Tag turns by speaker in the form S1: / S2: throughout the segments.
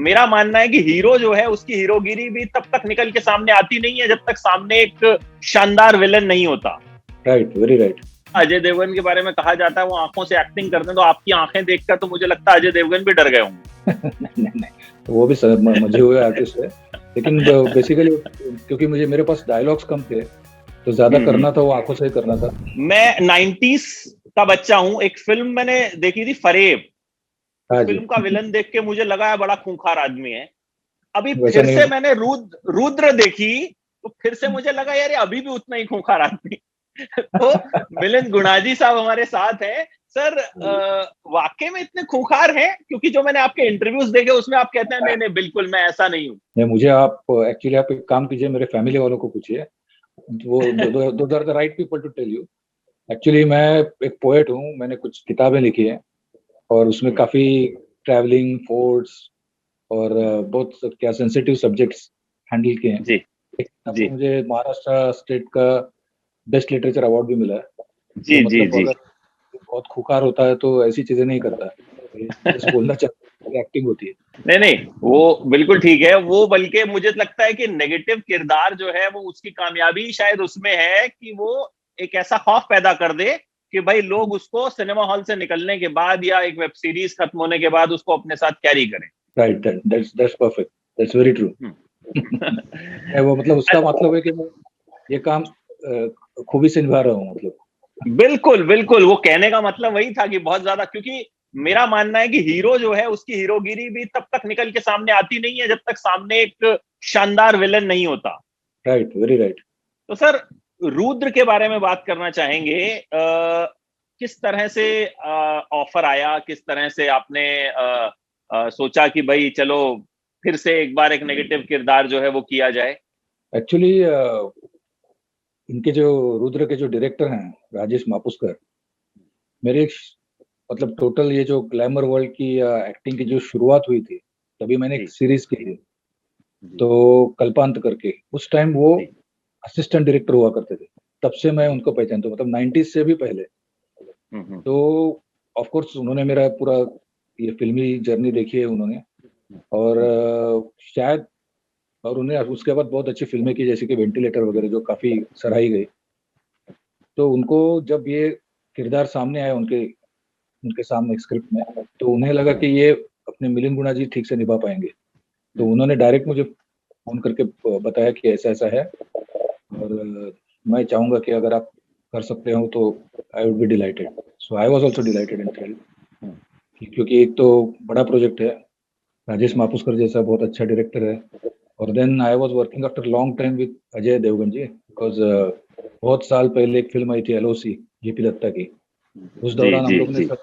S1: मेरा मानना है कि हीरो जो है उसकी हीरोगिरी भी तब तक निकल के सामने आती नहीं है जब तक सामने एक शानदार विलन नहीं होता।
S2: Right, very right.
S1: Ajay Devgan के बारे में कहा जाता है वो आंखों से एक्टिंग करते हैं, तो आपकी आंखें देखकर तो मुझे लगता है अजय देवगन भी डर गए होंगे।
S2: नहीं, वो भी मजे हुए आर्टिस्ट है, लेकिन बेसिकली क्योंकि मेरे पास डायलॉग्स कम थे, तो ज्यादा करना था वो आंखों से ही करना था।
S1: मैं 90s का बच्चा हूँ। एक फिल्म मैंने देखी थी, फरेब। फिल्म का विलन देख के मुझे लगा है बड़ा खूंखार आदमी है। अभी फिर से मैंने रुद्र देखी, तो फिर से मुझे लगा यार अभी भी उतना ही खूंखार आदमी। तो मिलिंद गुणाजी साहब हमारे साथ हैं। सर, वाकई में इतने खूंखार हैं? क्योंकि जो मैंने आपके इंटरव्यूज देखे उसमें आप कहते हैं नहीं नहीं बिल्कुल मैं ऐसा नहीं हूँ।
S2: नहीं, मुझे आप एक्चुअली आप एक काम कीजिए, मेरे फैमिली वालों को पूछिए, वो दो are the right people to tell you. Actually मैं एक पोएट हूँ, मैंने कुछ किताबें लिखी हैं और उसमें काफी ट्रैवलिंग, फोर्ट्स और बहुत क्या सेंसिटिव सब्जेक्ट्स हैंडल किए हैं।
S1: जी जी।
S2: मुझे महाराष्ट्र स्टेट का बेस्ट लिटरेचर अवार्ड भी मिला है।
S1: जी
S2: तो
S1: जी
S2: मतलब
S1: जी।
S2: अगर बहुत खूंखार होता है तो ऐसी चीजें नहीं करता, जैसे बोलना चाहता है, एक्टिंग होती है।
S1: नहीं नहीं, वो बिल्कुल ठीक है। वो बल्कि मुझे लगता है कि नेगेटिव किरदार जो है वो उसकी कामयाबी शायद उसमें है कि वो एक ऐसा खौफ पैदा कर दे कि भाई लोग उसको सिनेमा हॉल से निकलने के बाद या एक वेब सीरीज खत्म होने के बाद उसको अपने साथ कैरी करें।
S2: Right, that's perfect, that's very true. वो मतलब उसका मतलब है कि मैं ये काम खूबी से निभा रहा हूँ, मतलब।
S1: बिल्कुल बिल्कुल, वो कहने का मतलब वही था कि बहुत ज्यादा, क्योंकि मेरा मानना है कि हीरो जो है उसकी हीरोगिरी भी तब तक निकल के सामने आती नहीं है जब तक सामने एक शानदार विलन नहीं होता।
S2: Right, very right.
S1: तो सर, रुद्र के बारे में बात करना चाहेंगे। किस तरह से ऑफर आया, किस तरह से आपने सोचा कि भाई चलो फिर से एक बार एक नेगेटिव किरदार जो है वो किया जाए?
S2: एक्चुअली इनके जो रुद्र के जो डायरेक्टर हैं, राजेश मापुस्कर, मेरे मतलब टोटल ये जो ग्लैमर वर्ल्ड की एक्टिंग की जो शुरुआत हुई थी, तभी मैंने एक सीरीज की थी, तो कल्पांत करके, उस टाइम वो असिस्टेंट डायरेक्टर हुआ करते थे। तब से मैं उनको पहचानता हूँ, मतलब 90s से भी पहले। तो ऑफ कोर्स उन्होंने मेरा पूरा ये फिल्मी जर्नी देखी है उन्होंने, और शायद और उन्हें उसके बाद बहुत अच्छी फिल्में की, जैसे कि वेंटिलेटर वगैरह, जो काफी सराही गई। तो उनको जब ये किरदार सामने आया उनके उनके सामने स्क्रिप्ट में, तो उन्हें लगा कि ये अपने मिलिंद गुणा जी ठीक से निभा पाएंगे। तो उन्होंने डायरेक्ट मुझे फोन करके बताया कि ऐसा ऐसा है, और मैं चाहूंगा कि अगर आप कर सकते हो तो I would be dilated. So I was also delighted and thrilled, क्योंकि एक तो बड़ा प्रोजेक्ट है, राजेश मापुस्कर जैसा बहुत अच्छा डायरेक्टर है, और then I was working after long time with Ajay Devgan ji, because बहुत साल पहले एक फिल्म आई थी एलओसी, जेपी दत्ता की। उस दौरान हम लोग ने सब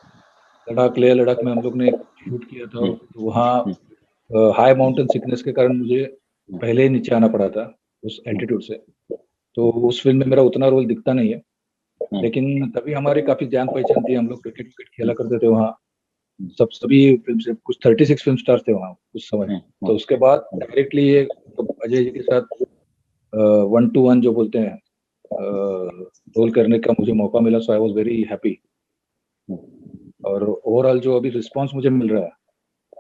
S2: लद्दाख, लेह लद्दाख में हम लोग ने शूट किया था। तो वहाँ हाई माउंटेन सिकनेस के कारण मुझे पहले ही नीचे आना पड़ा था उस एल्टीट्यूड से। तो उस फिल्म में मेरा उतना रोल दिखता नहीं है, लेकिन तभी हमारी काफी जान पहचान थी, हम लोग क्रिकेट खेला करते थे वहाँ। सभी फिल्म से कुछ 36 फिल्म स्टार थे वहाँ उस समय। तो उसके बाद डायरेक्टली ये तो अजय जी के साथ 1-to-1 जो बोलते हैं रोल करने का मुझे मौका मिला। सो आई वाज वेरी हैप्पी। और ओवरऑल जो अभी रिस्पांस मुझे मिल रहा है,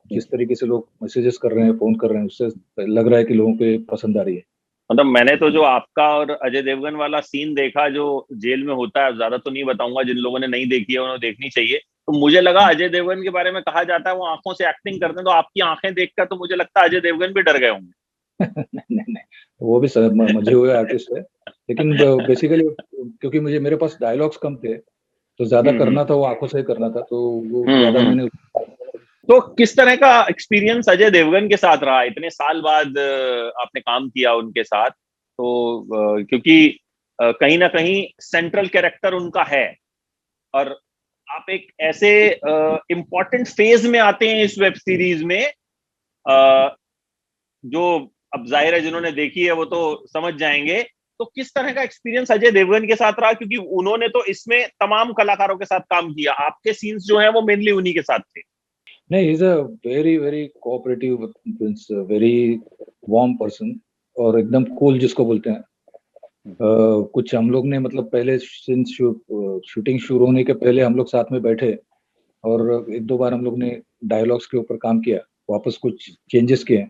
S2: किस तरीके से लोग मैसेजेस कर रहे हैं, फोन कर रहे हैं, उससे लग रहा है कि लोगों को पसंद आ रही है।
S1: मतलब मैंने तो जो आपका और अजय देवगन वाला सीन देखा जो जेल में होता है, ज्यादा तो नहीं बताऊंगा, जिन लोगों ने नहीं देखी है उन्हें देखनी चाहिए। तो मुझे लगा अजय देवगन के बारे में कहा जाता है वो आंखों से एक्टिंग करते हैं, तो आपकी आंखें देखकर तो मुझे लगता है अजय देवगन भी डर गए होंगे।
S2: नहीं, वो भी मजे हुए आर्टिस्ट है, लेकिन बेसिकली क्योंकि मेरे पास डायलॉग्स कम थे, तो ज्यादा करना था वो आंखों से ही करना था, तो वो ज्यादा मैंने।
S1: तो किस तरह का एक्सपीरियंस अजय देवगन के साथ रहा? इतने साल बाद आपने काम किया उनके साथ, तो क्योंकि कहीं ना कहीं सेंट्रल कैरेक्टर उनका है, और आप एक ऐसे इम्पोर्टेंट फेज में आते हैं इस वेब सीरीज में, जो अब जाहिर है जिन्होंने देखी है वो तो समझ जाएंगे। तो किस तरह का एक्सपीरियंस अजय देवगन के साथ रहा? क्योंकि उन्होंने तो इसमें तमाम कलाकारों के साथ काम किया, आपके सीन्स जो हैं वो मेनली उन्हीं के साथ थे।
S2: नहीं, is a very very cooperative, very warm person, और एकदम कूल जिसको बोलते हैं। कुछ हम लोग ने मतलब पहले शूटिंग शुरू होने के पहले हम लोग साथ में बैठे, और एक दो बार हम लोग ने डायलॉग्स के ऊपर काम किया। वापस कुछ चेंजेस किए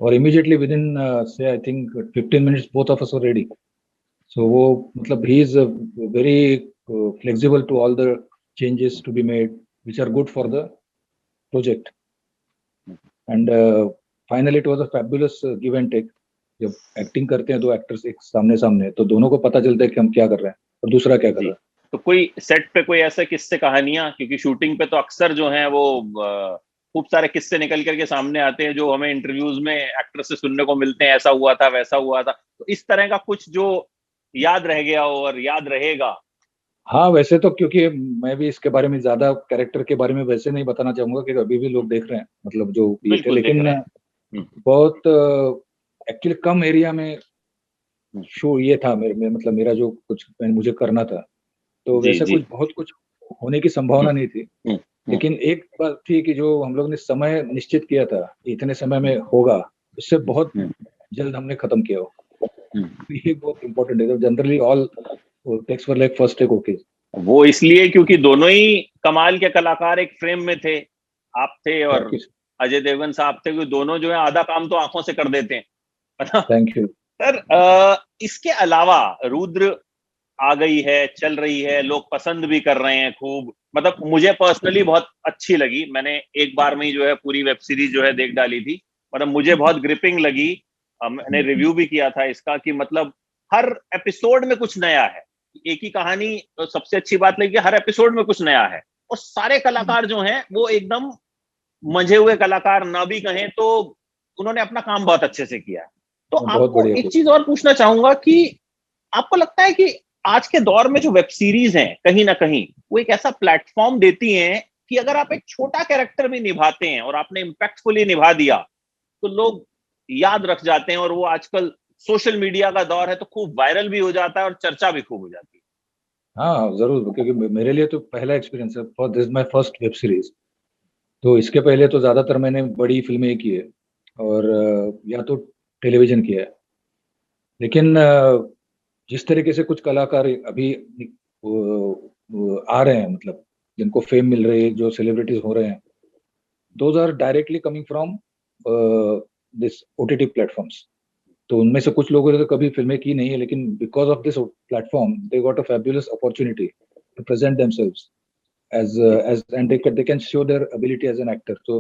S2: और इमीडिएटली विद इन से I think 15 minutes both of us were ready. So वो मतलब he is very flexible to all the changes to be made which are good for the project. And finally it was a fabulous give and take. जब acting करते हैं दो actors एक सामने सामने तो दोनों को पता चलता है कि हम क्या कर रहे हैं और दूसरा क्या कर रहा है.
S1: तो कोई सेट पे कोई ऐसे किस्से कहानियां, क्योंकि शूटिंग पे तो अक्सर जो है वो खूब सारे किस्से निकल करके सामने आते हैं जो हमें इंटरव्यूज में एक्टर से सुनने को मिलते हैं, ऐसा हुआ था वैसा हुआ था. तो इस तरह का कुछ जो याद रह गया हो और याद रहेगा.
S2: हाँ वैसे तो क्योंकि मैं भी इसके बारे में ज्यादा कैरेक्टर के बारे में वैसे नहीं बताना चाहूंगा कि अभी भी लोग देख रहे हैं मतलब जो ये थे, लेकिन बहुत एक्चुअली कम एरिया में शो ये था मेरे मतलब मेरा जो कुछ मुझे करना था तो वैसे कुछ बहुत कुछ होने की संभावना नहीं थी. लेकिन एक बात थी कि जो हम लोग ने समय निश्चित किया था इतने समय में होगा उससे बहुत जल्द हमने खत्म किया हो. ये बहुत इम्पोर्टेंट है. Generally all takes were like first take okay.
S1: वो इसलिए क्योंकि दोनों ही कमाल के कलाकार एक फ्रेम में थे. आप थे और अजय देवगन साहब थे. दोनों जो है आधा काम तो आंखों से कर देते हैं.
S2: Thank you
S1: sir. इसके अलावा रुद्र आ गई है, चल रही है, लोग पसंद भी कर रहे हैं खूब. मतलब मुझे पर्सनली बहुत अच्छी लगी. मैंने एक बार में ही जो है पूरी वेब सीरीज जो है देख डाली थी. मतलब मुझे बहुत ग्रिपिंग लगी. मैंने रिव्यू भी किया था इसका कि मतलब हर एपिसोड में कुछ नया है. एक ही कहानी. तो सबसे अच्छी बात लगी हर एपिसोड में कुछ नया है और सारे कलाकार जो हैं वो एकदम मंझे हुए कलाकार ना भी कहें तो उन्होंने अपना काम बहुत अच्छे से किया. तो आपको एक चीज और पूछना चाहूंगा कि आपको लगता है कि आज के दौर में जो वेब सीरीज हैं कहीं ना कहीं वो एक ऐसा प्लेटफॉर्म देती हैं कि अगर आप एक छोटा कैरेक्टर भी निभाते हैं और आपने इम्पैक्टफुली निभा दिया तो लोग याद रख जाते हैं. और वो आजकल सोशल मीडिया का दौर है तो खूब वायरल भी हो जाता है और चर्चा भी खूब हो जाती है.
S2: हाँ जरूर क्योंकि मेरे लिए तो पहला एक्सपीरियंस है. For this my first web series. तो इसके पहले तो ज्यादातर मैंने बड़ी फिल्में की है और या तो टेलीविजन किया है. लेकिन जिस तरीके से कुछ कलाकार अभी वो आ रहे हैं मतलब जिनको फेम मिल रही है जो सेलिब्रिटीज हो रहे हैं those are directly coming from this OTT platforms. तो उनमें से कुछ लोगों ने तो कभी फिल्में की नहीं है लेकिन because of this platform they got a fabulous opportunity to present themselves as and they can show their ability as an actor. तो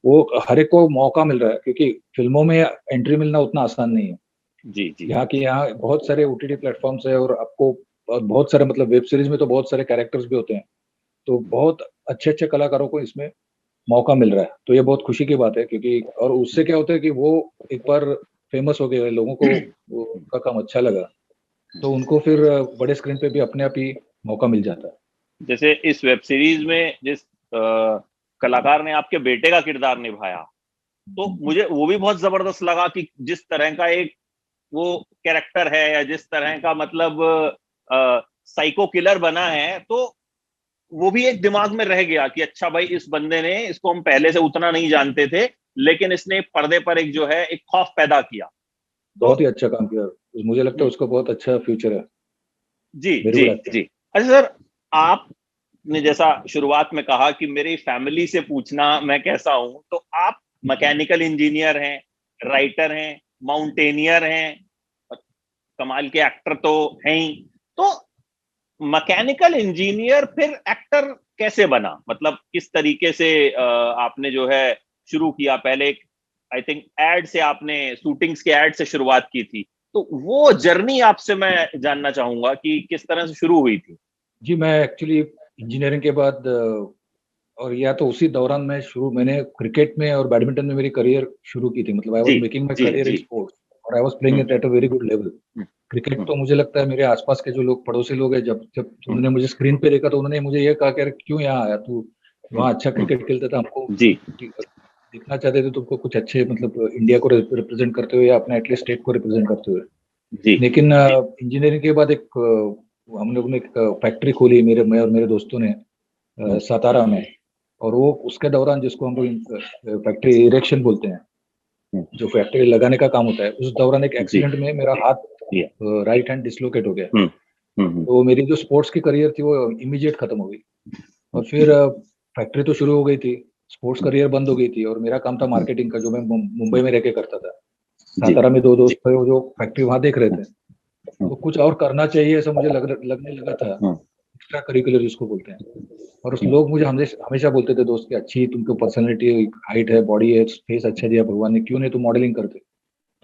S2: वो हर एक को मौका मिल रहा है क्योंकि फिल्मों में एंट्री मिलना उतना आसान नहीं है.
S1: जी जी.
S2: यहाँ बहुत सारे ओटीटी प्लेटफॉर्म्स है और आपको बहुत सारे मतलब वेब सीरीज में तो बहुत सारे कैरेक्टर्स भी होते हैं. तो बहुत अच्छे अच्छे कलाकारों को इसमें मौका मिल रहा है. तो ये बहुत खुशी की बात है क्योंकि और उससे क्या होता है कि वो एक बार फेमस हो गए लोगों को उनका काम अच्छा लगा तो उनको फिर बड़े स्क्रीन पे भी अपने आप ही मौका मिल जाता है.
S1: जैसे इस वेब सीरीज में जिस कलाकार ने आपके बेटे का किरदार निभाया तो मुझे वो भी बहुत जबरदस्त लगा कि जिस तरह का एक वो कैरेक्टर है या जिस तरह का मतलब साइको किलर बना है तो वो भी एक दिमाग में रह गया कि अच्छा भाई इस बंदे ने, इसको हम पहले से उतना नहीं जानते थे लेकिन इसने पर्दे पर एक जो है एक खौफ पैदा किया.
S2: बहुत ही अच्छा काम किया. मुझे लगता है उसको बहुत अच्छा फ्यूचर है.
S1: जी जी जी. अच्छा सर, आपने जैसा शुरुआत में कहा कि मेरी फैमिली से पूछना मैं कैसा हूं, तो आप मैकेनिकल इंजीनियर हैं, राइटर हैं, माउंटेनियर हैं, कमाल के एक्टर तो हैं ही. तो मैकेनिकल इंजीनियर फिर एक्टर कैसे बना? मतलब किस तरीके से आपने जो है शुरू किया? पहले एक आई थिंक एड से आपने शूटिंग्स के एड से शुरुआत की थी. तो वो जर्नी आपसे मैं जानना चाहूंगा कि किस तरह से शुरू हुई थी.
S2: जी मैं एक्चुअली इंजीनियरिंग के बाद और या तो उसी दौरान मैंने क्रिकेट में और बैडमिंटन में मेरी करियर शुरू की थी. मतलब I was making my career in sports और I was playing it at a very good level. Cricket तो मुझे लगता है मेरे आसपास के जो लोग पड़ोसी लोग हैं जब जब उन्होंने मुझे स्क्रीन पे देखा तो उन्होंने मुझे ये कहा कि क्यों यहाँ आया तू, वहाँ अच्छा क्रिकेट खेलता था, हमको दिखना चाहते थे तुमको कुछ अच्छे मतलब इंडिया को रिप्रेजेंट करते हुए या अपने एटलीस्ट स्टेट को रिप्रेजेंट करते हुए. लेकिन इंजीनियरिंग के बाद एक हम लोग ने एक फैक्ट्री खोली मैं और मेरे दोस्तों ने सातारा में. और वो उसके दौरान जिसको हम लोग फैक्ट्री इरेक्शन बोलते हैं जो फैक्ट्री लगाने का काम होता है, उस दौरान एक एक्सीडेंट में मेरा हाथ राइट हैंड डिसलोकेट हो गया. तो मेरी जो स्पोर्ट्स की करियर थी वो इमीडिएट खत्म हो गई. और फिर फैक्ट्री तो शुरू हो गई थी स्पोर्ट्स करियर बंद हो गई थी और मेरा काम था मार्केटिंग का, जो मैं मुंबई में रह के करता था।
S1: जी
S2: सातारा में 2 दोस्त थे वो जो फैक्ट्री वहां देख रहे थे, तो कुछ और करना चाहिए ऐसा मुझे लगने लगा था, एक्स्ट्रा करिकुलर जिसको बोलते हैं। और उस लोग मुझे हमेशा हमेशा बोलते थे दोस्त कि अच्छी तुमको पर्सनैलिटी, हाइट है, बॉडी है, फेस अच्छा दिया भगवान ने, क्यों नहीं तुम मॉडलिंग करते।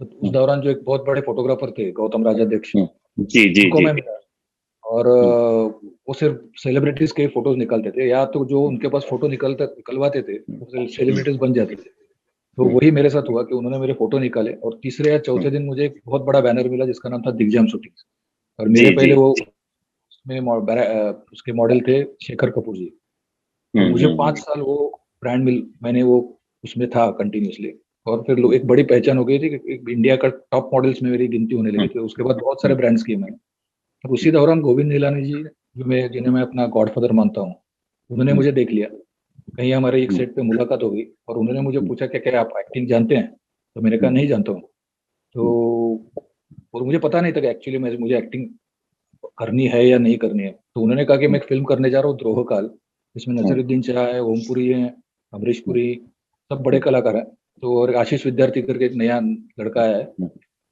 S2: तो उस दौरान जो एक बहुत बड़े फोटोग्राफर थे गौतम राजाध्यक्ष,
S1: जी जी
S2: उनको
S1: जी
S2: मैं मिला। और वो सिर्फ सेलिब्रिटीज के फोटोज निकालते थे, या तो जो उनके पास फोटो निकलवाते थे वो सेलिब्रिटीज बन जाते थे। तो वही मेरे साथ हुआ कि उन्होंने मेरे फोटो निकाले और तीसरे या चौथे दिन मुझे एक बहुत बड़ा बैनर मिला जिसका नाम था दिग्जाम शूटिंग। और मेरे
S1: जी
S2: पहले
S1: जी
S2: वो उसमें उसके मॉडल थे शेखर कपूर जी। और मुझे 5 साल वो ब्रांड मिल मैंने वो उसमें था कंटिन्यूसली। और फिर एक बड़ी पहचान हो गई थी कि एक इंडिया का टॉप मॉडल्स में मेरी गिनती होने लगी थी। उसके बाद बहुत सारे ब्रांड्स किए मैंने। और उसी दौरान गोविंद निहलानी जी, जिन्हें मैं अपना गॉडफादर मानता हूँ, उन्होंने मुझे देख लिया। कहीं हमारे एक सेट पे मुलाकात हो गई और उन्होंने मुझे पूछा कि क्या आप एक्टिंग जानते हैं। तो मैंने कहा नहीं जानता हूँ। तो और मुझे पता नहीं था कि एक्चुअली मुझे एक्टिंग करनी है या नहीं करनी है। तो उन्होंने कहा कि मैं एक फिल्म करने जा रहा हूँ द्रोह काल, इसमें नसीरुद्दीन शाह है, ओमपुरी है, अमरीश पुरी, सब बड़े कलाकार हैं। तो और आशीष विद्यार्थी करके एक नया लड़का है,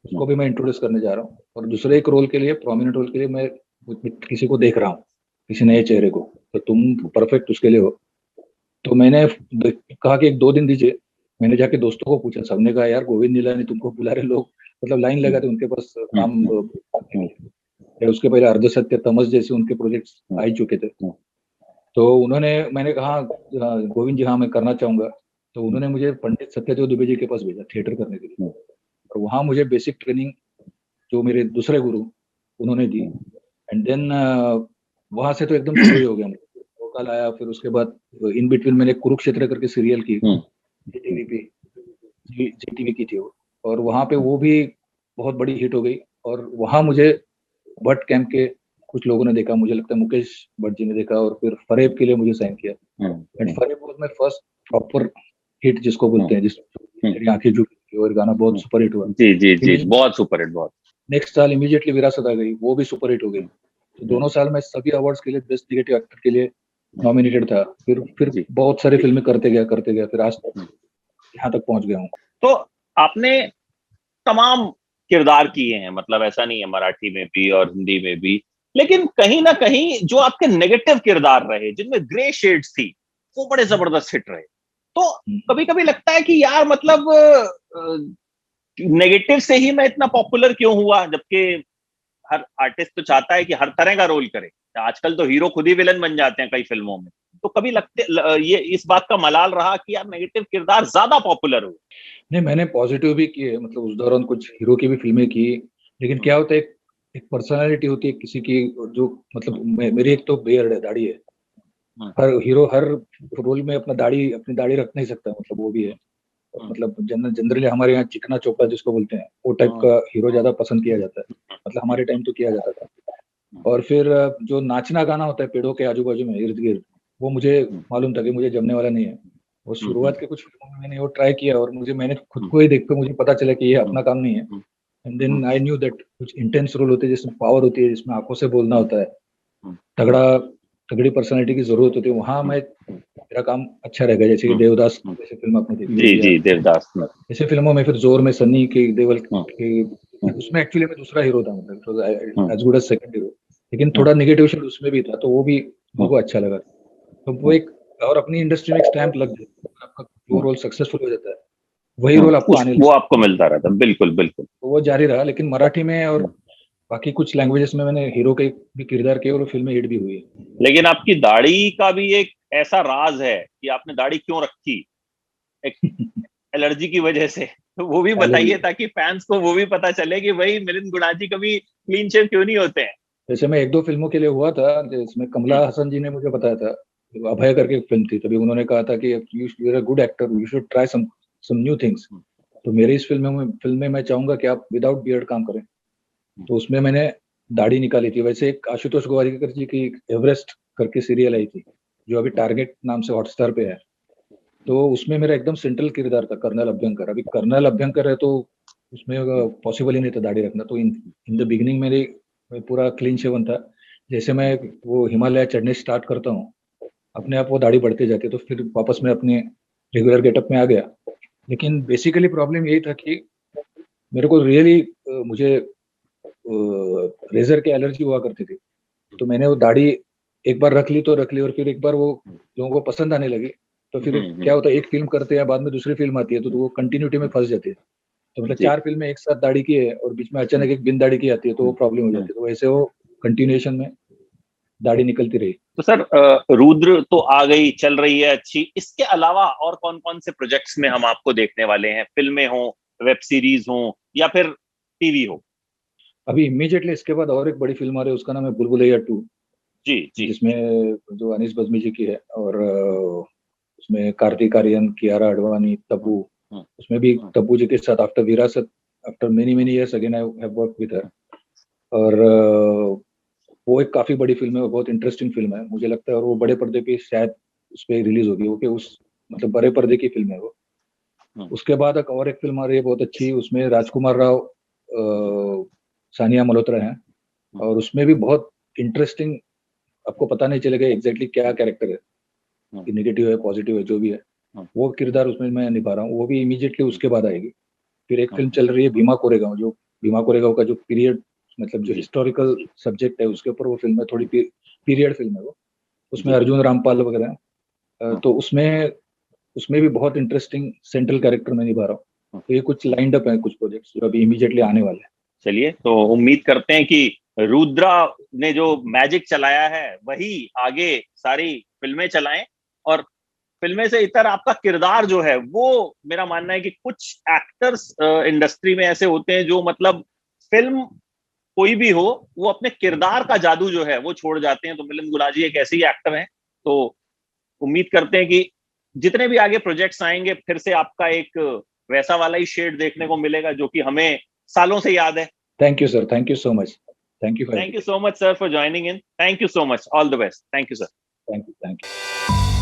S2: उसको भी मैं इंट्रोड्यूस करने जा रहा हूँ। और दूसरे एक रोल के लिए, प्रोमिनेंट रोल के लिए मैं किसी को देख रहा हूँ, किसी नए चेहरे को, तो तुम परफेक्ट उसके लिए हो। तो मैंने कहा कि 1-2 दिन दीजिए। मैंने जाके दोस्तों को पूछा, सबने कहा यार गोविंद निहलानी तुमको बुला रहे लोग, मतलब लाइन लगा थे उनके पास काम। या उसके पहले अर्धसत्य, तमस जैसे उनके प्रोजेक्ट्स आ ही चुके थे। तो मैंने कहा गोविंद जी हाँ मैं करना चाहूंगा। तो उन्होंने मुझे पंडित सत्यदेव दुबे जी के पास भेजा थिएटर करने के लिए। और वहाँ मुझे बेसिक ट्रेनिंग जो मेरे दूसरे गुरु उन्होंने दी। एंड देन वहां से तो एकदम शुरू ही हो गया। वो कल आया, फिर उसके बाद इन बिटवीन मैंने कुरुक्षेत्र करके सीरियल की जीटीवी पे, जीटीवी की थी वो। और वहाँ पे वो भी बहुत बड़ी हिट हो गई। और वहाँ मुझे भट्ट कैंप के कुछ लोगों ने देखा, मुझे लगता है मुकेश भट्ट जी ने देखा, और फिर फरेब के लिए मुझे साइन किया। एंड फरेब was my first proper hit जिसको बोलते हैं, जिस मेरी आंखें झुकी थी, और गाना बहुत सुपर हिट हुआ।
S1: जी जी जी, बहुत सुपर हिट, बहुत।
S2: नेक्स्ट साल इमीडिएटली विरासत आ गई, वो भी सुपर हिट हो गई। तो दोनों साल में सभी अवार्ड्स के लिए बेस्ट नेगेटिव एक्टर के लिए नॉमिनेटेड था। फिर बहुत सारी फिल्में करते गया, फिर आज यहाँ तक पहुंच गया हूँ।
S1: तो आपने तमाम किरदार किए हैं, मतलब ऐसा नहीं है, मराठी में भी और हिंदी में भी। लेकिन कहीं ना कहीं जो आपके नेगेटिव किरदार रहे, जिनमें ग्रे शेड्स थी, वो बड़े जबरदस्त हिट रहे। तो कभी कभी लगता है कि यार मतलब नेगेटिव से ही मैं इतना पॉपुलर क्यों हुआ, जबकि हर आर्टिस्ट तो चाहता है कि हर तरह का रोल करे। आजकल तो हीरो खुद ही विलन बन जाते हैं कई फिल्मों में। तो कभी ये इस बात का मलाल रहा कि यार नेगेटिव किरदार ज्यादा पॉपुलर हुए?
S2: नहीं, मैंने पॉजिटिव भी किए, मतलब उस दौरान कुछ हीरो की भी फिल्में की। लेकिन क्या होता है, एक पर्सनालिटी होती है किसी की, जो मतलब मेरी एक तो बियर्ड है, दाढ़ी है। हर हीरो हर रोल में अपनी दाढ़ी रख नहीं सकता, मतलब वो भी है। मतलब जनरली हमारे यहाँ चिकना चोपड़ा जिसको बोलते हैं, वो टाइप का हीरो ज्यादा पसंद किया जाता है, मतलब हमारे टाइम तो किया जाता था। और फिर जो नाचना गाना होता है पेड़ों के आजू बाजू में इर्द गिर्द, वो मुझे मालूम था कि मुझे जमने वाला नहीं है। और शुरुआत के कुछ फिल्मों में मैंने वो ट्राई किया, और मैंने खुद को ही देख कर मुझे पता चला कि ये अपना काम नहीं है। And then I knew that कुछ इंटेंस रोल होते हैं जिसमें पावर होती है, जिसमें आंखों से बोलना होता है, तगड़ी पर्सनैलिटी की जरूरत होती है, वहां मेरा काम अच्छा रहेगा। जैसे कि देवदास जैसे फिल्म आपने देखी
S1: जी
S2: होगी,
S1: जी, देवदास।
S2: ऐसे फिल्मों में, फिर जोर में सन्नी के देवल के, उसमें एक्चुअली मैं दूसरा हीरो था, मतलब as good as second hero. लेकिन थोड़ा नेगेटिव शेड उसमें भी था, तो वो भी मुझको अच्छा लगा। तो वो एक, और अपनी इंडस्ट्री में एक स्टैंप लग जाता है, आपका वो रोल सक्सेसफुल हो जाता है, वही रोल आपको आने
S1: वो
S2: लगता
S1: आपको मिलता रहता, बिल्कुल बिल्कुल।
S2: तो वो जारी रहा। लेकिन मराठी में और बाकी कुछ लैंग्वेजेस में मैंने हीरो के भी किरदार किए और फिल्में हिट भी हुई है।
S1: लेकिन आपकी दाढ़ी का भी एक ऐसा राज है कि आपने दाढ़ी क्यों रखी, एक एलर्जी की वजह से? तो वो भी
S2: एलर्जी,
S1: बताइए ताकि फैंस को वो भी पता चले कि भाई मिलिंद गुणाजी कभी क्लीन शेव क्यों नहीं होते हैं।
S2: जैसे मैं 1-2 फिल्मों के लिए हुआ था, जिसमें कमला हसन जी ने मुझे बताया था, अभय करके एक फिल्म थी, तभी उन्होंने कहा था कि you are a good actor, you should try some new things. तो मेरी इस फिल्म में मैं चाहूंगा कि आप विदाउट बियर्ड काम करें। तो उसमें मैंने दाढ़ी निकाली थी। वैसे एक आशुतोष गोवारिकर जी की एवरेस्ट करके सीरियल आई थी, जो अभी टारगेट नाम से हॉटस्टार पे है। तो उसमें मेरा एकदम सेंट्रल किरदार था कर्नल अभ्यंकर। अभी कर्नल अभ्यंकर है तो उसमें पॉसिबल ही नहीं था दाढ़ी रखना। तो इन द बिगिनिंग मैं पूरा क्लीन शेवन था। जैसे मैं वो हिमालय चढ़ने स्टार्ट करता हूँ, अपने आप वो दाढ़ी बढ़ते जाती है, तो फिर वापस मैं अपने रेगुलर गेटअप में आ गया। लेकिन बेसिकली प्रॉब्लम यही था कि मेरे को रियली मुझे रेजर की एलर्जी हुआ करती थी, तो मैंने वो दाढ़ी एक बार रख ली तो रख ली, और फिर एक बार वो लोगों को पसंद आने लगी, तो फिर क्या होता है, एक फिल्म करते हैं, बाद में दूसरी फिल्म आती है, तो वो कंटिन्यूटी में फंस जाती है। तो मतलब 4 फिल्में एक साथ दाढ़ी की है और बीच में अचानक एक बिन दाढ़ी की आती है, तो वो प्रॉब्लम हो जाती है। तो वैसे वो कंटिन्यूएशन में दाढ़ी निकलती रही।
S1: तो सर रुद्र तो आ गई, चल रही है अच्छी, इसके अलावा और कौन कौन से प्रोजेक्ट्स में हम आपको देखने वाले हैं? फिल्में हो, वेब सीरीज हो, या फिर टीवी हो?
S2: अभी इमीडिएटली इसके बाद और एक बड़ी फिल्म आ रही है, उसका नाम है बुल बुलैया 2,
S1: जी जी।
S2: जिसमें जो अनीस बज्मी जी की है, और उसमें कार्तिक आर्यन, कियारा आडवाणी, तब्बू, उसमें भी तब्बू जी के साथ आफ्टर विरासत, after many many years again I have worked with her. और वो एक काफी बड़ी फिल्म है, वो बहुत इंटरेस्टिंग फिल्म है मुझे लगता है, और वो बड़े पर्दे पे शायद उस पर रिलीज होगी, ओके, उस मतलब बड़े पर्दे की फिल्म है वो। उसके बाद और एक फिल्म आ रही है बहुत अच्छी, उसमें राजकुमार राव, सानिया मल्होत्रा हैं, और उसमें भी बहुत इंटरेस्टिंग, आपको पता नहीं चलेगा एग्जैक्टली क्या कैरेक्टर है, कि नेगेटिव है पॉजिटिव है जो भी है, वो किरदार उसमें मैं निभा रहा हूँ। वो भी इमीडिएटली उसके बाद आएगी। फिर एक फिल्म चल रही है भीमा कोरेगांव, जो भीमा कोरेगांव का जो पीरियड, मतलब जो हिस्टोरिकल सब्जेक्ट है, उसके ऊपर वो फिल्म है, थोड़ी पीरियड फिल्म है वो। उसमें अर्जुन रामपाल वगैरह हैं। तो उसमें भी बहुत इंटरेस्टिंग सेंट्रल कैरेक्टर में निभा रहा हूँ। तो ये कुछ लाइंड अप है, कुछ प्रोजेक्ट्स जो अभी इमीडिएटली आने वाले हैं।
S1: चलिए, तो उम्मीद करते हैं कि रुद्रा ने जो मैजिक चलाया है वही आगे सारी फिल्में चलाएं, और फिल्में से इतर आपका किरदार जो है वो, मेरा मानना है कि कुछ एक्टर्स इंडस्ट्री में ऐसे होते हैं जो मतलब फिल्म कोई भी हो, वो अपने किरदार का जादू जो है वो छोड़ जाते हैं। तो मिलिंद गुलाजी एक ऐसे ही एक्टर हैं। तो उम्मीद करते हैं कि जितने भी आगे प्रोजेक्ट्स आएंगे, फिर से आपका एक वैसा वाला ही शेड देखने को मिलेगा जो कि हमें सालों से याद है।
S2: Thank you sir, thank you so much, thank you
S1: so much sir for joining in. Thank you so much, all the best. Thank you sir.
S2: Thank you.